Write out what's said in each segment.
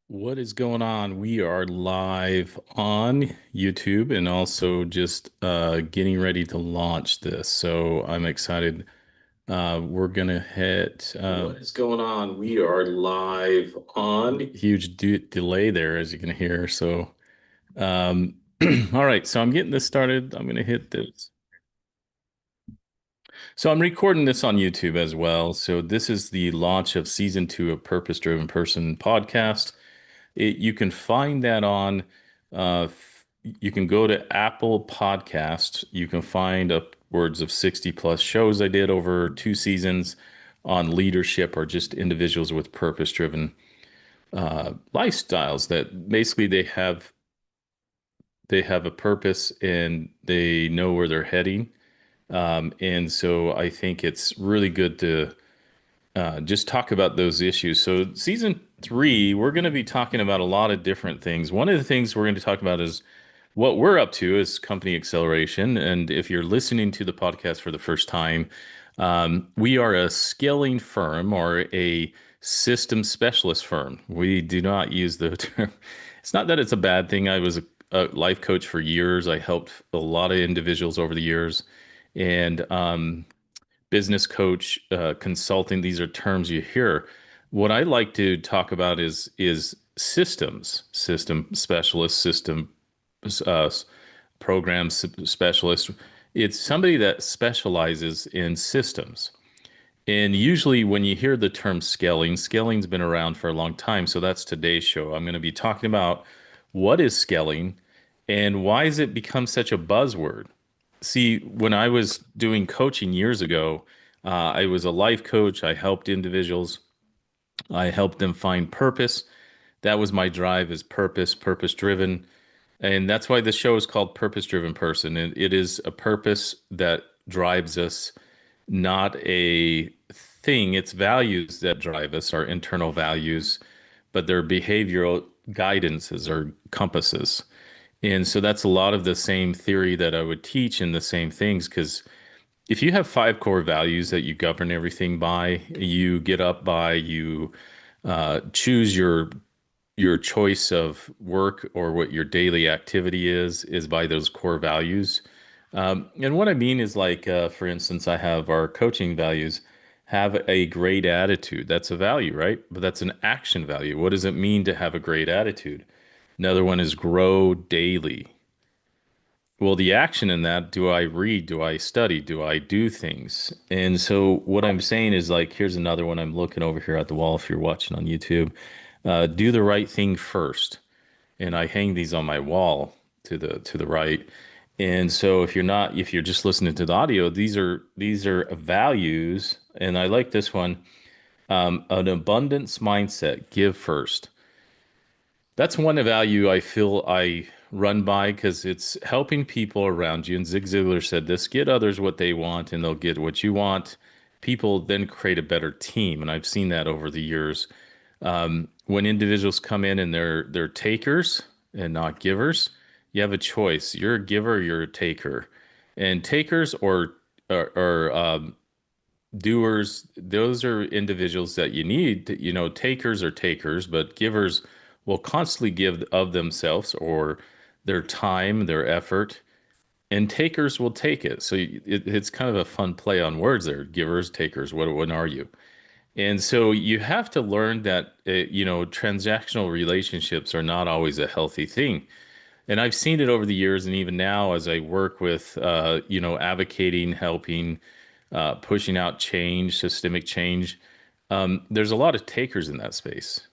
What is going on? We are live on YouTube and also just getting ready to launch this. So I'm excited. We're gonna hit. What is going on? We are live on. Huge delay there, as you can hear. So, um, all right. So I'm getting this started. I'm gonna hit this. So I'm recording this on YouTube as well. So this is the launch of season two of Purpose Driven Person podcast. You can find that on, you can go to Apple Podcasts. You can find upwards of 60 plus shows I did over two seasons on leadership or just individuals with purpose driven lifestyles that basically they have a purpose and they know where they're heading. And so I think it's really good to just talk about those issues. So, season three, we're going to be talking about a lot of different things. One of the things we're going to talk about is what we're up to as company Xceleration. And if you're listening to the podcast for the first time, we are a scaling firm or a system specialist firm. We do not use the term. It's not that it's a bad thing. I was a life coach for years. I helped a lot of individuals over the years. And business coach, consulting. These are terms you hear. What I like to talk about is systems, system specialist, system uh, program specialist. It's somebody that specializes in systems. And usually, when you hear the term scaling, scaling's been around for a long time. So that's today's show. I'm going to be talking about what is scaling and why has it become such a buzzword? See, when I was doing coaching years ago, I was a life coach. I helped individuals. I helped them find purpose. That was my drive is purpose, purpose driven. And that's why the show is called Purpose Driven Person. And it is a purpose that drives us, not a thing. It's values that drive us, our internal values, but they're behavioral guidances or compasses. And so that's a lot of the same theory that I would teach and the same things. Because if you have five core values that you govern everything by, you get up by, you choose your choice of work or what your daily activity is by those core values. And what I mean is like, for instance, I have our coaching values have a great attitude. That's a value, right? But that's an action value. What does it mean to have a great attitude? Another one is grow daily. Well, the action in that, do I read? Do I study? Do I do things? And so what I'm saying is like, here's another one I'm looking over here at the wall if you're watching on YouTube. Do the right thing first. And I hang these on my wall to the right. And so if you're just listening to the audio, these are values. And I like this one. An abundance mindset, give first. That's one value I feel I run by because it's helping people around you. And Zig Ziglar said this, get others what they want and they'll get what you want. People then create a better team. And I've seen that over the years. When individuals come in and they're takers and not givers, you have a choice. You're a giver, you're a taker. And takers or doers, those are individuals that you need. Takers are takers, but givers will constantly give of themselves or their time, their effort, and takers will take it. So it's kind of a fun play on words there. Givers, takers, what one are you? And so you have to learn that transactional relationships are not always a healthy thing. And I've seen it over the years, and even now as I work with, advocating, helping, pushing out change, systemic change. There's a lot of takers in that space,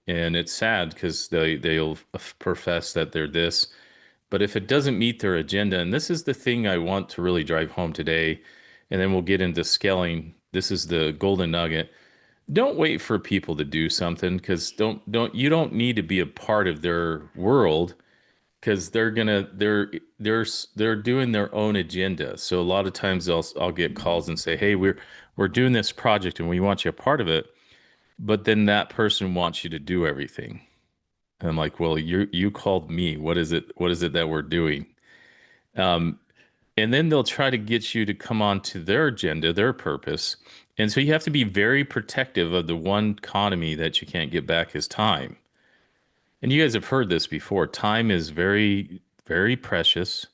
and it's sad because they'll profess that they're this, but if it doesn't meet their agenda, and this is the thing I want to really drive home today, and then we'll get into scaling. This is the golden nugget. Don't wait for people to do something because don't you don't need to be a part of their world because they're doing their own agenda. So a lot of times I'll get calls and say, "Hey, we're doing this project and we want you a part of it," but then that person wants you to do everything. And I'm like, "Well, you called me. What is it? What is it that we're doing?" Um, and then they'll try to get you to come on to their agenda, their purpose. And so you have to be very protective of the one economy that you can't get back is time. And you guys have heard this before. Time is very, very precious.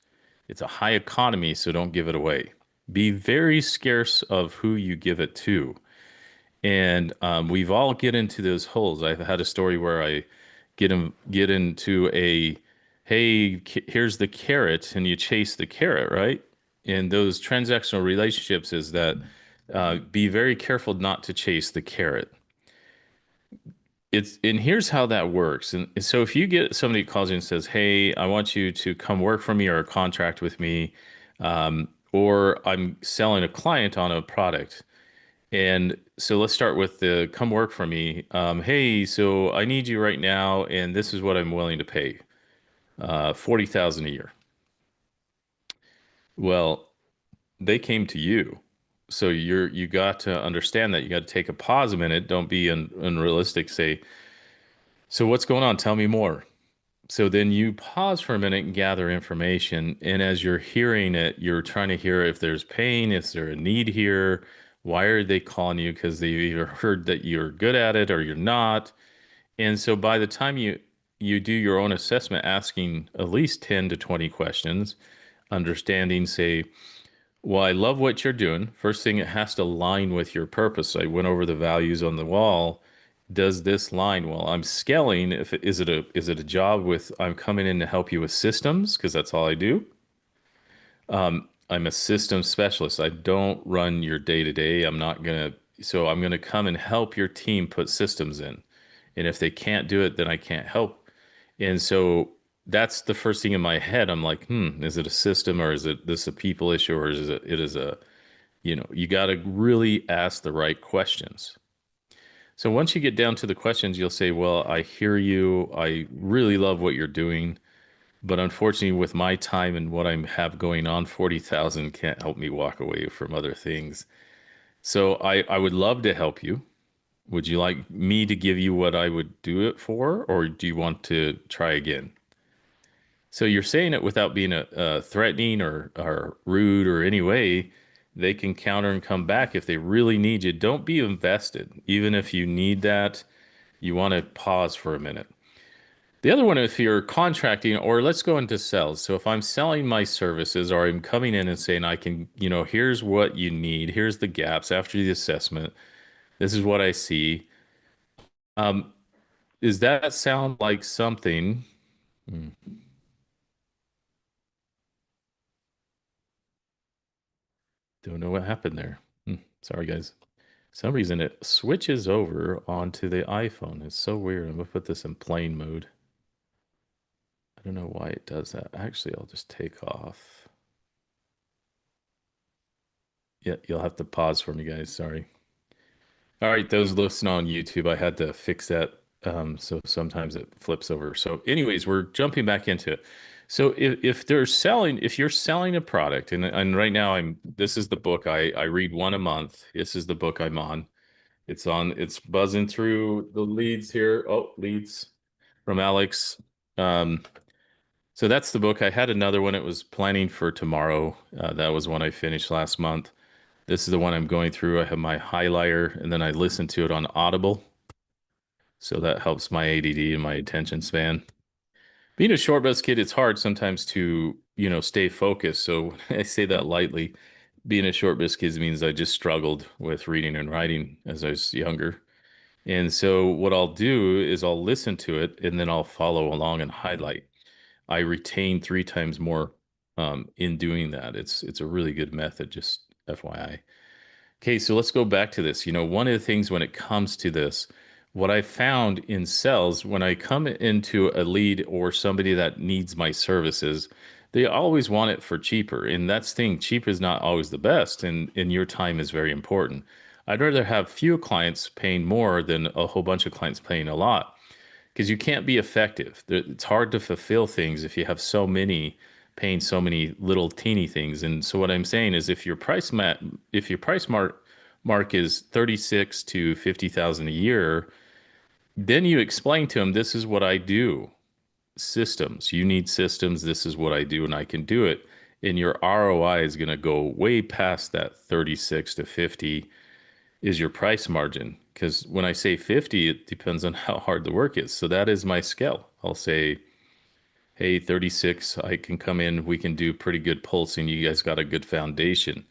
It's a high economy, so don't give it away. Be very scarce of who you give it to. And we've all get into those holes. I've had a story where I get into a, hey, here's the carrot, and you chase the carrot, right? And those transactional relationships is that be very careful not to chase the carrot. It's and here's how that works. And so if you get somebody who calls you and says, "Hey, I want you to come work for me or a contract with me," or I'm selling a client on a product. And so let's start with the come work for me. Hey, so I need you right now, and this is what I'm willing to pay. 40,000 a year. Well, they came to you. So you got to understand that you got to take a pause a minute. Don't be unrealistic. Say, so what's going on? Tell me more. So then you pause for a minute and gather information. And as you're hearing it, you're trying to hear if there's pain, is there a need here? Why are they calling you? Because they've either heard that you're good at it or you're not. And so by the time you do your own assessment, asking at least 10 to 20 questions, understanding, say, well, I love what you're doing. First thing, it has to align with your purpose. I went over the values on the wall. Does this line well? I'm scaling. If is it a job with I'm coming in to help you with systems because that's all I do. I'm a systems specialist. I don't run your day to day. So I'm gonna come and help your team put systems in. And if they can't do it, then I can't help. And so that's the first thing in my head. I'm like, is it a system or is it this a people issue or it is a, you got to really ask the right questions. So once you get down to the questions, you'll say, well, I hear you. I really love what you're doing. But unfortunately, with my time and what I have going on, 40,000 can't help me walk away from other things. So I would love to help you. Would you like me to give you what I would do it for, or do you want to try again? So you're saying it without being threatening or rude or any way. They can counter and come back if they really need you. Don't be invested. Even if you need that, you want to pause for a minute. The other one, if you're contracting, or let's go into sales. So if I'm selling my services or I'm coming in and saying, I can, here's what you need, here's the gaps after the assessment, this is what I see. Um, does that sound like something? Hmm, don't know what happened there. Sorry, guys. Some reason it switches over onto the iPhone. It's so weird. I'm gonna put this in plane mode. I don't know why it does that. Actually, I'll just take off. Yeah, you'll have to pause for me, guys. Sorry. All right, those listening on YouTube, I had to fix that. So sometimes it flips over. So, anyways, we're jumping back into it. So if you're selling a product, and right now this is the book I read one a month. This is the book I'm on. It's buzzing through the leads here. Oh, leads from Alex. Um, so that's the book. I had another one. It was planning for tomorrow. That was one I finished last month. This is the one I'm going through. I have my highlighter and then I listen to it on Audible. So that helps my ADD and my attention span. Being a short bus kid, it's hard sometimes to, stay focused. So I say that lightly. Being a short bus kid means I just struggled with reading and writing as I was younger. And so what I'll do is I'll listen to it and then I'll follow along and highlight. I retain three times more in doing that. It's a really good method, just FYI. Okay, so let's go back to this. One of the things when it comes to this, what I found in sales, when I come into a lead or somebody that needs my services, they always want it for cheaper. And that's the thing, cheap is not always the best, and your time is very important. I'd rather have few clients paying more than a whole bunch of clients paying a lot because you can't be effective. It's hard to fulfill things if you have so many paying so many little teeny things. And so what I'm saying is if your price mark is 36 to 50,000 a year, then you explain to them this is what I do. Systems. You need systems. This is what I do and I can do it. And your ROI is going to go way past that 36 to 50 is your price margin because when I say 50, it depends on how hard the work is. So that is my scale. I'll say, hey, 36, I can come in, we can do pretty good pulsing. You guys got a good foundation.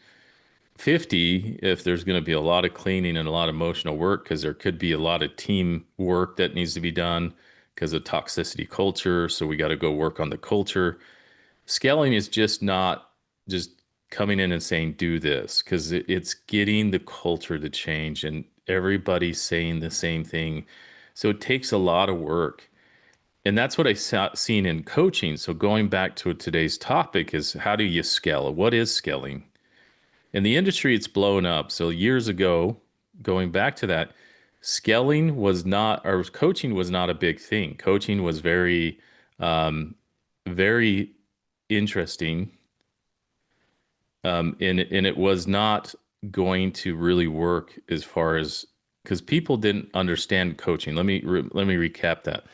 50, if there's going to be a lot of cleaning and a lot of emotional work, because there could be a lot of team work that needs to be done because of toxicity culture. So we got to go work on the culture. Scaling is just not just coming in and saying, do this, because it's getting the culture to change and everybody's saying the same thing. So it takes a lot of work. And that's what I saw seen in coaching. So going back to today's topic is how do you scale? What is scaling? In the industry, it's blown up. So years ago, going back to that, scaling was not, or coaching was not a big thing. Coaching was very interesting, and it was not going to really work as far as because people didn't understand coaching. Let me recap that.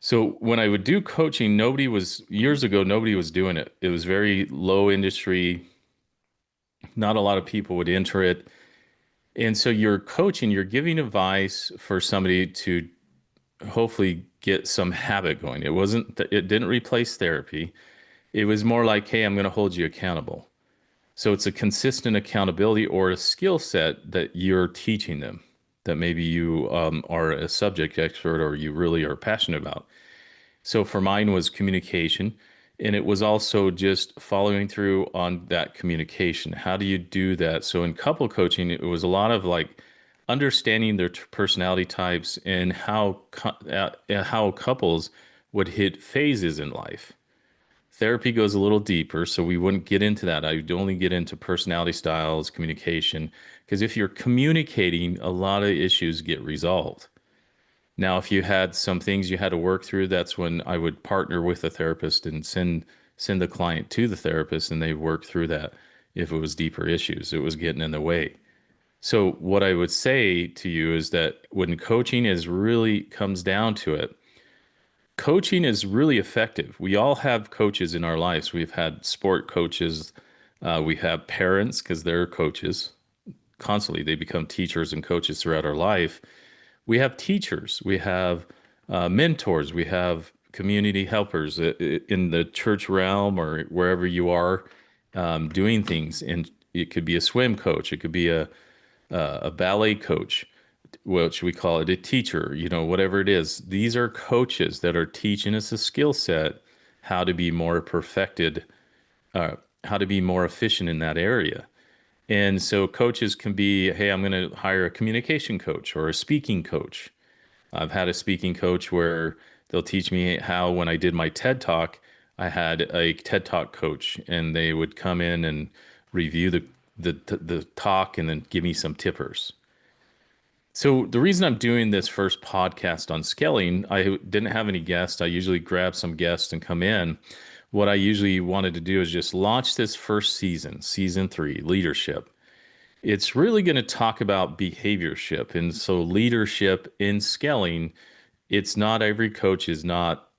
So when I would do coaching, nobody was years ago. Nobody was doing it. It was very low industry. Not a lot of people would enter it. And so you're coaching, you're giving advice for somebody to hopefully get some habit going. It didn't replace therapy. It was more like, hey, I'm going to hold you accountable. So it's a consistent accountability or a skill set that you're teaching them that maybe you are a subject expert or you really are passionate about. So for mine was communication, and it was also just following through on that communication. How do you do that? So in couple coaching, it was a lot of like understanding their personality types and how couples would hit phases in life. Therapy goes a little deeper, so we wouldn't get into that. I would only get into personality styles, communication, because if you're communicating, a lot of issues get resolved. Now, if you had some things you had to work through, that's when I would partner with a therapist and send the client to the therapist and they work through that if it was deeper issues, it was getting in the way. So what I would say to you is that when coaching is really comes down to it, coaching is really effective. We all have coaches in our lives. We've had sport coaches, we have parents because they're coaches constantly. They become teachers and coaches throughout our life. We have teachers, we have mentors, we have community helpers in the church realm or wherever you are doing things. And it could be a swim coach, it could be a ballet coach, which we call it a teacher, whatever it is. These are coaches that are teaching us a skill set, how to be more perfected, how to be more efficient in that area. And so coaches can be, hey, I'm going to hire a communication coach or a speaking coach. I've had a speaking coach where they'll teach me how, when I did my TED Talk, I had a TED Talk coach and they would come in and review the talk and then give me some tippers. So the reason I'm doing this first podcast on scaling, I didn't have any guests. I usually grab some guests and come in. What I usually wanted to do is just launch this first season, season 3, leadership. It's really going to talk about behaviorship. And so leadership in scaling, it's not every coach is not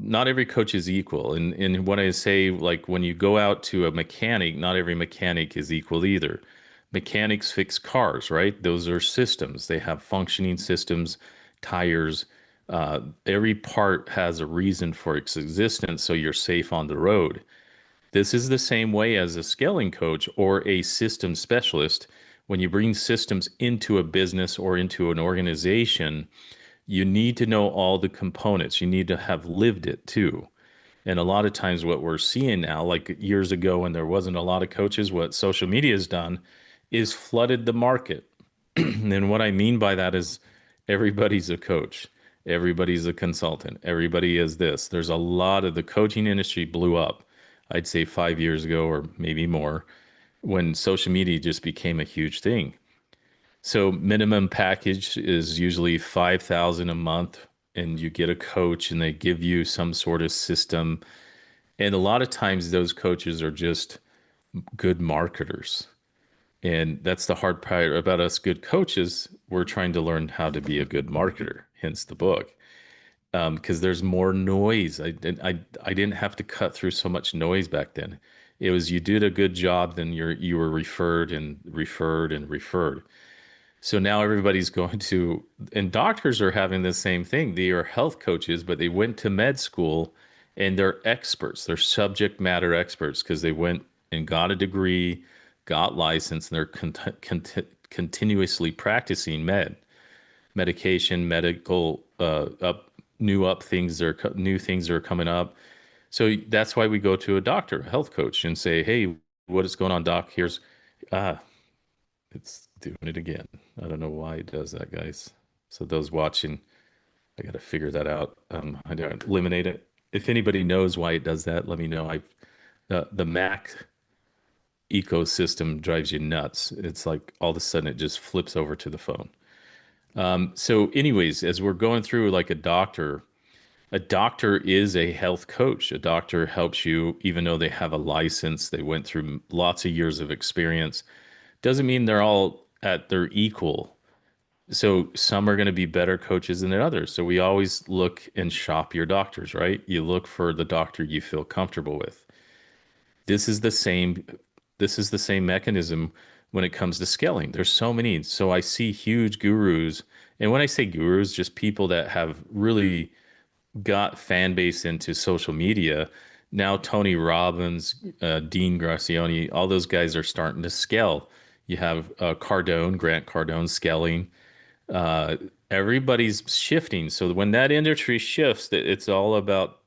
every coach is equal. And when I say, like, when you go out to a mechanic, not every mechanic is equal either. Mechanics fix cars, right? Those are systems. They have functioning systems, tires. Every part has a reason for its existence, so you're safe on the road. This is the same way as a scaling coach or a system specialist. When you bring systems into a business or into an organization, you need to know all the components. You need to have lived it too. And a lot of times, what we're seeing now, like years ago when there wasn't a lot of coaches, what social media has done is flooded the market. And what I mean by that is everybody's a coach, everybody's a consultant, everybody is this. There's a lot of the coaching industry blew up, I'd say 5 years ago or maybe more, when social media just became a huge thing. So minimum package is usually 5,000 a month and you get a coach and they give you some sort of system. And a lot of times those coaches are just good marketers. And that's the hard part about us good coaches. We're trying to learn how to be a good marketer, hence the book. Because there's more noise. I didn't have to cut through so much noise back then. It was you did a good job, then you were referred and referred and referred. So now everybody's going to, and doctors are having the same thing. They are health coaches, but they went to med school and they're experts. They're subject matter experts because they went and got a degree, got licensed, and they're continuously practicing medication, medical, up things are new things are coming up. So that's why we go to a doctor, a health coach, and say, "Hey, what is going on, doc? Here's ah, it's doing it again. I don't know why it does that, guys. So those watching, I got to figure that out. I don't eliminate it. If anybody knows why it does that, let me know. I the Mac ecosystem drives you nuts. It's like all of a sudden it just flips over to the phone. So, anyways, as we're going through like a doctor is a health coach. A doctor helps you, even though they have a license, they went through lots of years of experience. Doesn't mean they're all at their equal. So some are going to be better coaches than others. So we always look and shop your doctors, right? You look for the doctor you feel comfortable with. This is the same this is the same mechanism when it comes to scaling. There's so many. So I see huge gurus, and when I say gurus, just people that have really got fan base into social media. Now Tony Robbins, Dean Gracioni, all those guys are starting to scale. You have Grant Cardone scaling. uh, Everybody's shifting. So when that industry shifts, it's all about,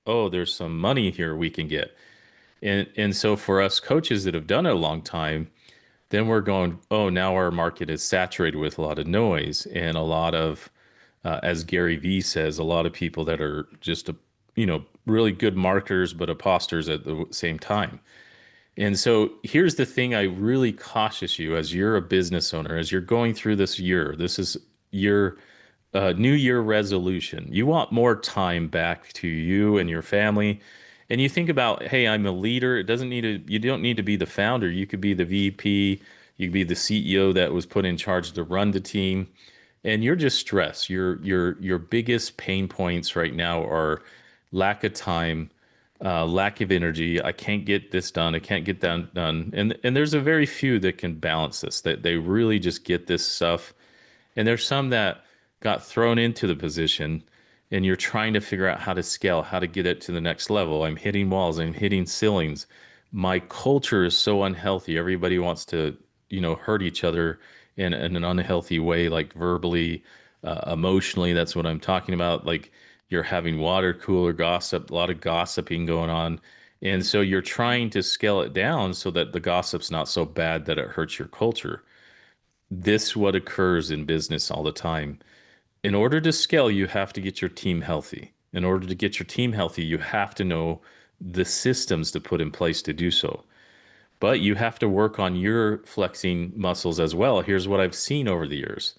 oh, there's some money here we can get. And so for us coaches that have done it a long time, then we're going, oh, now our market is saturated with a lot of noise and a lot of, as Gary Vee says, a lot of people that are just really good marketers but imposters at the same time. And so here's the thing I really cautious you as you're a business owner, as you're going through this year. This is your New Year resolution. You want more time back to you and your family. And you think about, hey, I'm a leader. You don't need to be the founder. You could be the VP. You could be the CEO that was put in charge to run the team. And you're just stressed. Your biggest pain points right now are lack of time, lack of energy. I can't get this done. I can't get that done. And there's a very few that can balance this, that they really just get this stuff. And there's some that got thrown into the position and you're trying to figure out how to scale, how to get it to the next level. I'm hitting walls, I'm hitting ceilings. My culture is so unhealthy. Everybody wants to, hurt each other in an unhealthy way, like verbally, emotionally. That's what I'm talking about. Like you're having water cooler gossip, a lot of gossiping going on. And so you're trying to scale it down so that the gossip's not so bad that it hurts your culture. This what occurs in business all the time. In order to scale, you have to get your team healthy. In order to get your team healthy, you have to know the systems to put in place to do so. But you have to work on your flexing muscles as well. Here's what I've seen over the years.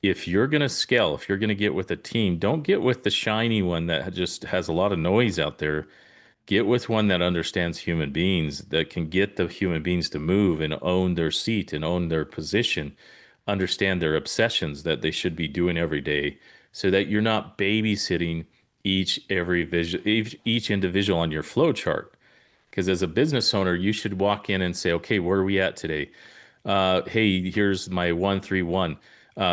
If you're going to scale, if you're going to get with a team, don't get with the shiny one that just has a lot of noise out there. Get with one that understands human beings, that can get the human beings to move and own their seat and own their position, understand their obsessions that they should be doing every day, so that you're not babysitting each individual on your flow chart. Because as a business owner, you should walk in and say, okay, where are we at today? Hey, here's my 131.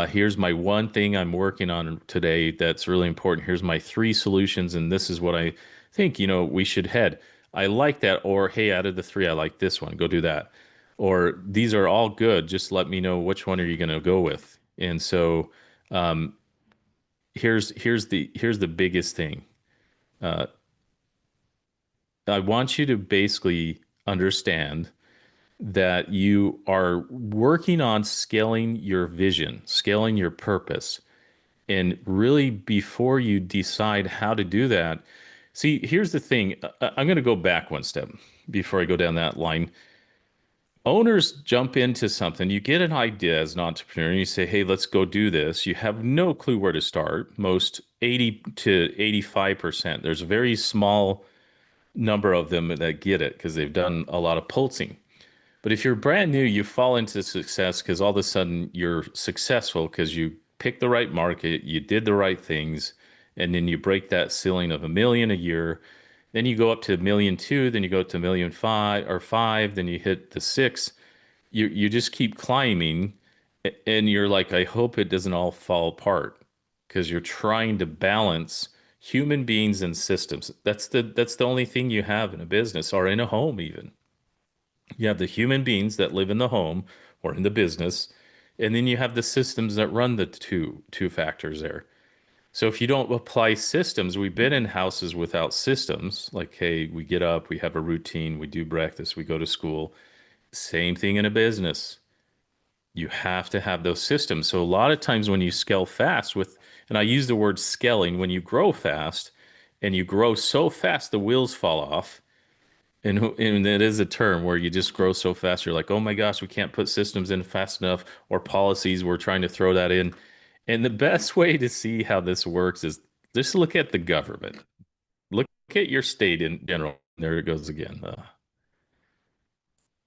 Here's my one thing I'm working on today that's really important. Here's my three solutions, and this is what I think, we should head. I like that. Or, hey, out of the three, I like this one. Go do that. Or these are all good. Just let me know which one are you going to go with. And so um, here's the biggest thing. Uh, I want you to basically understand that you are working on scaling your vision, scaling your purpose. And really, before you decide how to do that, see, here's the thing. I'm going to go back one step before I go down that line. Owners jump into something. You get an idea as an entrepreneur, and you say, hey, let's go do this. You have no clue where to start. Most 80 to 85%. There's a very small number of them that get it because they've done a lot of pulsing. But if you're brand new, you fall into success because all of a sudden you're successful because you picked the right market, you did the right things, and then you break that ceiling of 1 million a year. Then you go up to 1,200,000, then you go to 1,500,000 or five, then you hit the six. You just keep climbing, And you're like, I hope it doesn't all fall apart because you're trying to balance human beings and systems. That's the only thing you have in a business or in a home even. You have the human beings that live in the home or in the business, and then you have the systems that run the two factors there. So if you don't apply systems, we've been in houses without systems, like, hey, we get up, we have a routine, we do breakfast, we go to school. Same thing in a business. You have to have those systems. So a lot of times when you scale fast with, and I use the word scaling, when you grow fast and you grow so fast the wheels fall off. And it is a term where you just grow so fast, you're like, oh my gosh, we can't put systems in fast enough or policies. We're trying to throw that in. And the best way to see how this works is just look at the government. Look at your state in general. There it goes again.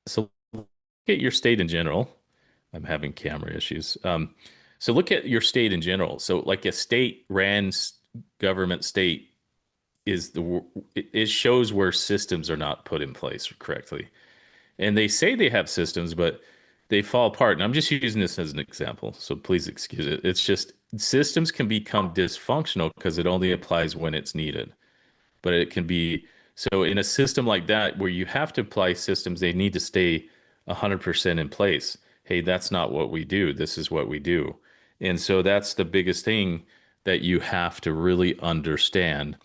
So look at your state in general. I'm having camera issues. So look at your state in general. So like a state ran government state is it shows where systems are not put in place correctly. And they say they have systems, but they fall apart. And I'm just using this as an example, so please excuse it. It's just systems can become dysfunctional because it only applies when it's needed. But it can be so in a system like that where you have to apply systems, they need to stay 100% in place. Hey, that's not what we do. This is what we do. And so that's the biggest thing that you have to really understand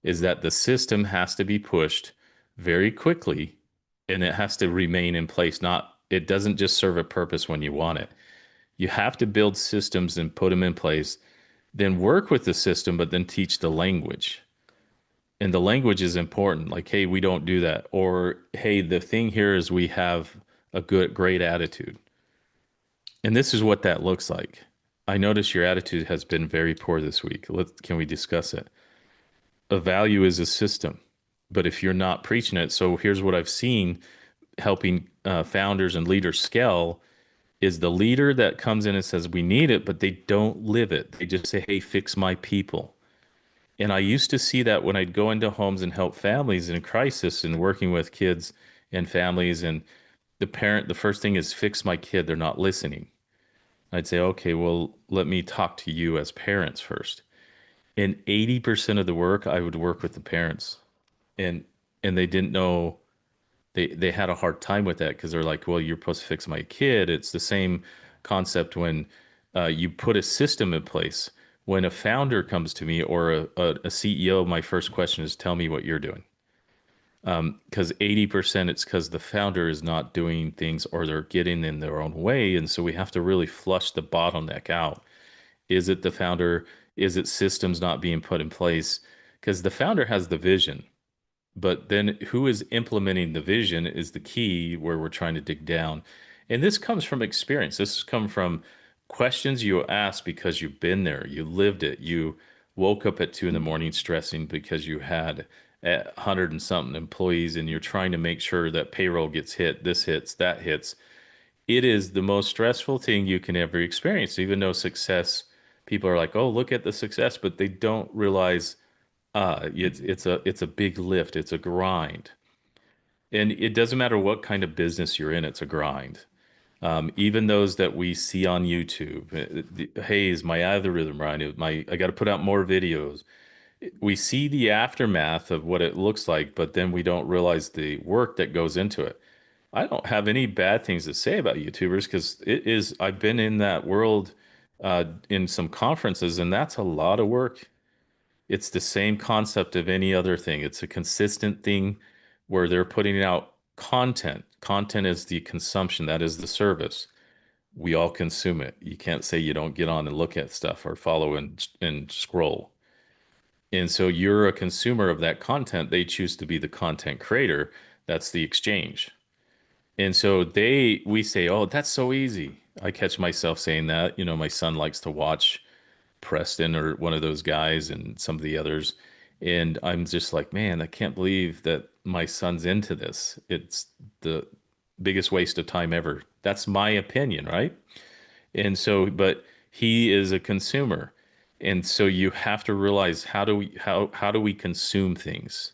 is that the system has to be pushed very quickly and it has to remain in place. Not, it doesn't just serve a purpose when you want it. You have to build systems and put them in place, then work with the system, but then teach the language. And the language is important. Like, hey, we don't do that. Or, hey, the thing here is we have a great attitude. And this is what that looks like. I notice your attitude has been very poor this week. Can we discuss it? A value is a system, but if you're not preaching it, so here's what I've seen helping founders and leaders scale is the leader that comes in and says, we need it, but they don't live it. They just say, hey, fix my people. And I used to see that when I'd go into homes and help families in crisis and working with kids and families. And the first thing is fix my kid. They're not listening. I'd say, okay, well, let me talk to you as parents first. And 80% of the work, I would work with the parents. And and they didn't know they had a hard time with that because they're like, well, you're supposed to fix my kid. It's the same concept when you put a system in place. When a founder comes to me or a CEO, my first question is, tell me what you're doing. Because 80% it's because the founder is not doing things or they're getting in their own way. And so we have to really flush the bottleneck out. Is it the founder? Is it systems not being put in place? Because the founder has the vision. But then who is implementing the vision is the key where we're trying to dig down. And this comes from experience. This has come from questions you ask because you've been there, you lived it. You woke up at 2 in the morning stressing because you had 100 and something employees and you're trying to make sure that payroll gets hit, this hits, that hits. It is the most stressful thing you can ever experience, even though success, people are like, oh, look at the success, but they don't realize it's a big lift. It's a grind, and it doesn't matter what kind of business you're in. It's a grind. Even those that we see on YouTube. Hey, is my algorithm right? I got to put out more videos. We see the aftermath of what it looks like, but then we don't realize the work that goes into it. I don't have any bad things to say about YouTubers because it is. I've been in that world in some conferences, and that's a lot of work. It's the same concept of any other thing. It's a consistent thing where they're putting out content. Content is the consumption, that is the service. We all consume it. You can't say you don't get on and look at stuff or follow and scroll. And so you're a consumer of that content. They choose to be the content creator. That's the exchange. And so we say, oh, that's so easy. I catch myself saying that. My son likes to watch Preston or one of those guys and some of the others. And I'm just like, man, I can't believe that my son's into this. It's the biggest waste of time ever. That's my opinion, right? And so, but he is a consumer. And so you have to realize how do we consume things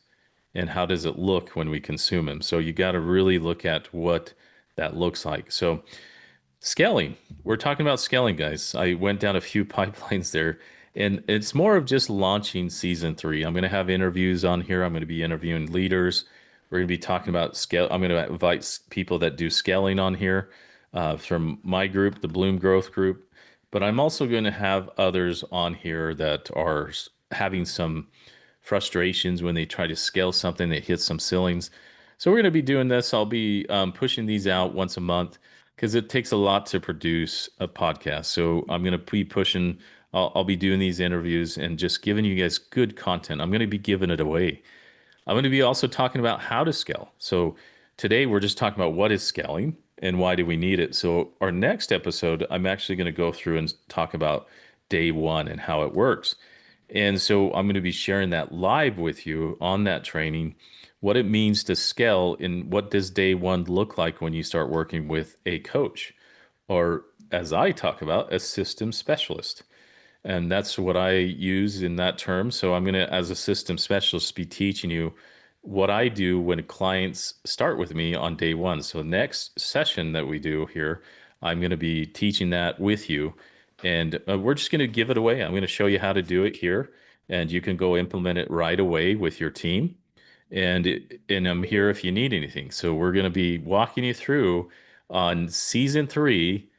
and how does it look when we consume them? So you got to really look at what that looks like. So Scaling. We're talking about scaling, guys. I went down a few pipelines there, and it's more of just launching season three. I'm going to have interviews on here. I'm going to be interviewing leaders. We're going to be talking about scale. I'm going to invite people that do scaling on here from my group, the Bloom Growth Group. But I'm also going to have others on here that are having some frustrations when they try to scale something that hits some ceilings. So we're going to be doing this. I'll be pushing these out once a month because it takes a lot to produce a podcast. So I'm going to be pushing. I'll be doing these interviews and just giving you guys good content. I'm going to be giving it away. I'm going to be also talking about how to scale. So today we're just talking about what is scaling and why do we need it. So our next episode, I'm actually going to go through and talk about day one and how it works. And so I'm going to be sharing that live with you on that training, what it means to scale and what does day one look like when you start working with a coach, or as I talk about, a system specialist. And that's what I use in that term. So I'm going to, as a system specialist, be teaching you what I do when clients start with me on day one. So next session that we do here, I'm going to be teaching that with you. And we're just going to give it away. I'm going to show you how to do it here, and you can go implement it right away with your team. And I'm here if you need anything. So we're going to be walking you through on season three,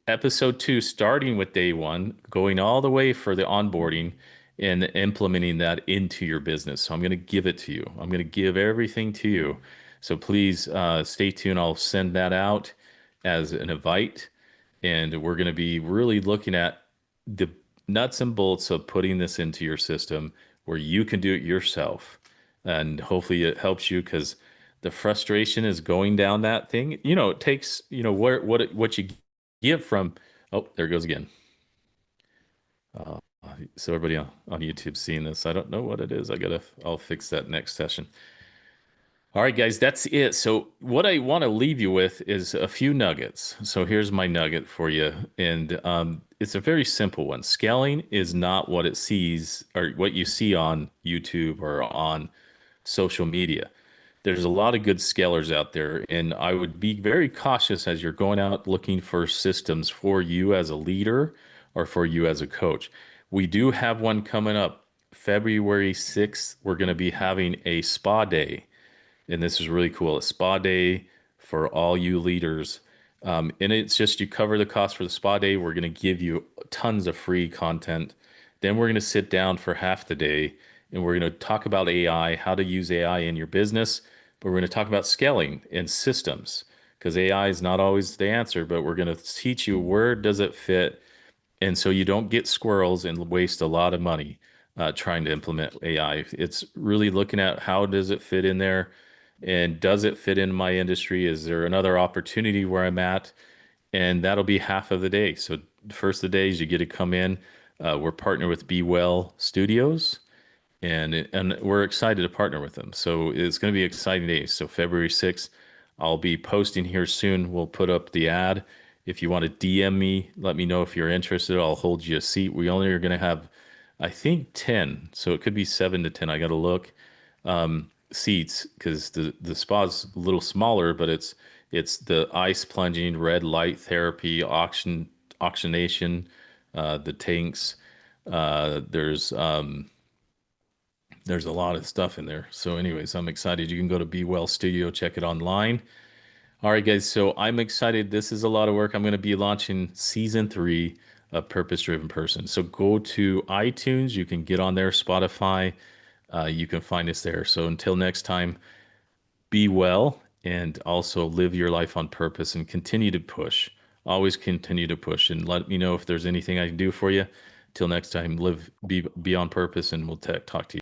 episode two, starting with day one, going all the way for the onboarding and implementing that into your business. So I'm going to give it to you. I'm going to give everything to you. So please stay tuned. I'll send that out as an invite. And we're going to be really looking at the nuts and bolts of putting this into your system where you can do it yourself. And hopefully it helps you because the frustration is going down that thing. It takes, what you give from, oh, there it goes again. Uh, so everybody on YouTube seeing this, I don't know what it is. I'll fix that next session. All right, guys, that's it. So what I want to leave you with is a few nuggets. So here's my nugget for you, and it's a very simple one. Scaling is not what it sees or what you see on YouTube or on social media. There's a lot of good scalers out there, and I would be very cautious as you're going out looking for systems for you as a leader or for you as a coach. We do have one coming up February 6th. We're going to be having a spa day, and this is really cool. A spa day for all you leaders. And it's just you cover the cost for the spa day. We're going to give you tons of free content. Then we're going to sit down for half the day and we're going to talk about AI, how to use AI in your business. But we're going to talk about scaling and systems because AI is not always the answer, but we're going to teach you where does it fit. And so you don't get squirrels and waste a lot of money trying to implement AI. It's really looking at how does it fit in there and does it fit in my industry? Is there another opportunity where I'm at? And that'll be half of the day. So first of the days you get to come in. We're partnered with Be Well Studios, and we're excited to partner with them. So it's going to be exciting days. So February 6th, I'll be posting here soon. We'll put up the ad. If you want to DM me, let me know if you're interested. I'll hold you a seat. We only are going to have, I think, 10. So it could be 7 to 10. I got to look seats because the spa's a little smaller, but it's the ice plunging, red light therapy, oxygenation, the tanks. There's a lot of stuff in there. So, anyways, I'm excited. You can go to Be Well Studio, check it online. All right, guys. So I'm excited. This is a lot of work. I'm going to be launching season three of Purpose Driven Person. So go to iTunes. You can get on there, Spotify. You can find us there. So until next time, be well and also live your life on purpose and continue to push. Always continue to push and let me know if there's anything I can do for you. Till next time, be on purpose and we'll talk to you.